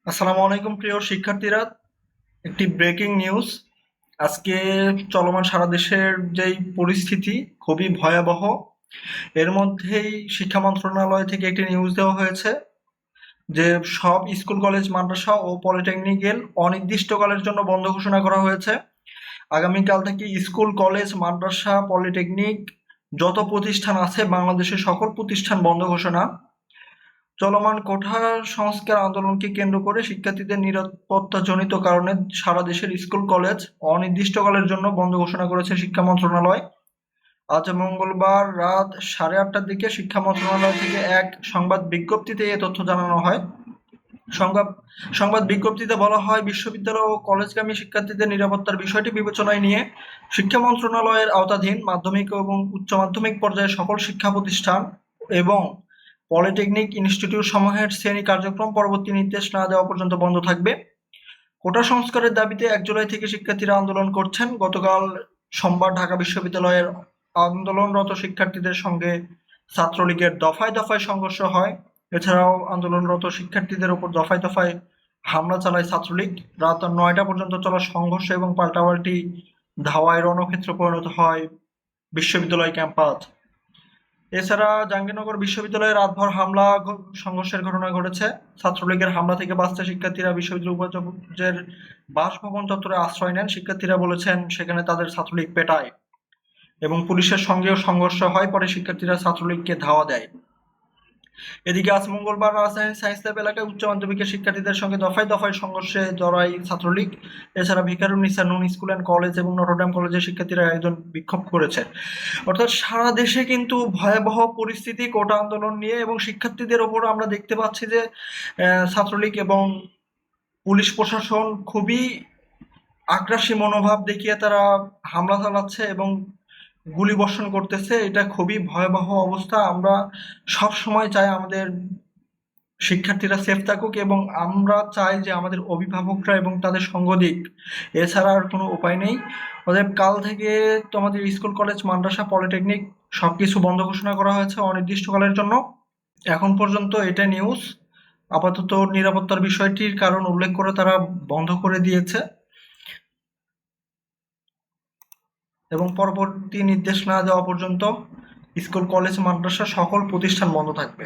আসসালামু আলাইকুম প্রিয় শিক্ষার্থীরা। একটি ব্রেকিং নিউজ। আজকে চলমান সারা দেশের যেই পরিস্থিতি খুবই ভয়াবহ। এর মধ্যেই শিক্ষা মন্ত্রণালয় থেকে একটি নিউজ দেওয়া হয়েছে যে সব স্কুল কলেজ মাদ্রাসা ও পলিটেকনিক্যাল অনির্দিষ্টকালের জন্য বন্ধ ঘোষণা করা হয়েছে। আগামীকাল থেকে স্কুল কলেজ মাদ্রাসা পলিটেকনিক যত প্রতিষ্ঠান আছে বাংলাদেশের সকল প্রতিষ্ঠান বন্ধ ঘোষণা। চলমান কোঠা সংস্কার আন্দোলনকে কেন্দ্র করে শিক্ষার্থীদের নিরাপত্তাজনিত কারণে সারা দেশের স্কুল কলেজ অনির্দিষ্টকালের জন্য বন্ধ ঘোষণা করেছে শিক্ষা মন্ত্রণালয়। আজ মঙ্গলবার রাত 8:30টার দিকে শিক্ষা মন্ত্রণালয় থেকে এক সংবাদ বিজ্ঞপ্তিতে এ তথ্য জানানো হয়। সংবাদ সংবাদ বিজ্ঞপ্তিতে বলা হয়, বিশ্ববিদ্যালয় ও কলেজগামী শিক্ষার্থীদের নিরাপত্তার বিষয়টি বিবেচনায় নিয়ে শিক্ষা মন্ত্রণালয়ের আওতাধীন মাধ্যমিক এবং উচ্চ মাধ্যমিক পর্যায়ে সকল শিক্ষা প্রতিষ্ঠান এবং পলিটেকনিক ইনস্টিটিউট সমূহের শ্রেণী কার্যক্রম পরবর্তী নির্দেশ না দেওয়া পর্যন্ত বন্ধ থাকবে। কোটা সংস্কারের দাবিতে 1 জুলাই থেকে শিক্ষার্থীরা আন্দোলন করছেন। গতকাল সোমবার ঢাকা বিশ্ববিদ্যালয়ের আন্দোলনরত শিক্ষার্থীদের সঙ্গে ছাত্রলীগের দফায় দফায় সংঘর্ষ হয়। এছাড়াও আন্দোলনরত শিক্ষার্থীদের উপর দফায় দফায় হামলা চালায় ছাত্রলীগ। রাত 9টা পর্যন্ত চলা সংঘর্ষ এবং পাল্টাপাল্টি ধাওয়ায় রণক্ষেত্রে পরিণত হয় বিশ্ববিদ্যালয় ক্যাম্পাস। এছাড়া জাহাঙ্গীরনগর বিশ্ববিদ্যালয়ে রাতভর হামলা সংঘর্ষের ঘটনা ঘটেছে। ছাত্রলীগের হামলা থেকে বাঁচতে শিক্ষার্থীরা বিশ্ববিদ্যালয় উপাচার্যের বাসভবন চত্বরে আশ্রয় নেন। শিক্ষার্থীরা বলেছেন সেখানে তাদের ছাত্রলীগ পেটায় এবং পুলিশের সঙ্গেও সংঘর্ষ হয়। পরে শিক্ষার্থীরা ছাত্রলীগকে ধাওয়া দেয়। এদিকে আজ মঙ্গলবার রাজধানীর সায়েন্স ল্যাব এলাকায় উচ্চ মাধ্যমিকের শিক্ষার্থীদের সঙ্গে দফায় দফায় সংঘর্ষে জড়ায় ছাত্রলীগ। এছাড়া Viqarunnisa Noon school and college এবং নটরডেম কলেজের শিক্ষার্থীরা একজন বিক্ষোভ করেছে। অর্থাৎ সারা দেশে কিন্তু ভয়াবহ পরিস্থিতি কোটা আন্দোলন নিয়ে, এবং শিক্ষার্থীদের ওপর আমরা দেখতে পাচ্ছি যে ছাত্রলীগ এবং পুলিশ প্রশাসন খুবই আগ্রাসী মনোভাব দেখিয়ে তারা হামলা চালাচ্ছে এবং গুলি বর্ষণ করতেছে। এটা খুবই ভয়াবহ অবস্থা। আমরা সব সময় চাই আমাদের শিক্ষার্থীরা সেফ থাকুক এবং আমরা চাই যে আমাদের অভিভাবকরা এবং তাদের সঙ্গ দিক। এছাড়া আর কোনো উপায় নেই। অতএব কাল থেকে তোমাদের স্কুল কলেজ মাদ্রাসা পলিটেকনিক সবকিছু বন্ধ ঘোষণা করা হয়েছে অনির্দিষ্টকালের জন্য। এখন পর্যন্ত এটা নিউজ। আপাতত নিরাপত্তার বিষয়টির কারণ উল্লেখ করে তারা বন্ধ করে দিয়েছে এবং পরবর্তী নির্দেশ না দেওয়া পর্যন্ত স্কুল কলেজ মাদ্রাসা সকল প্রতিষ্ঠান বন্ধ থাকবে।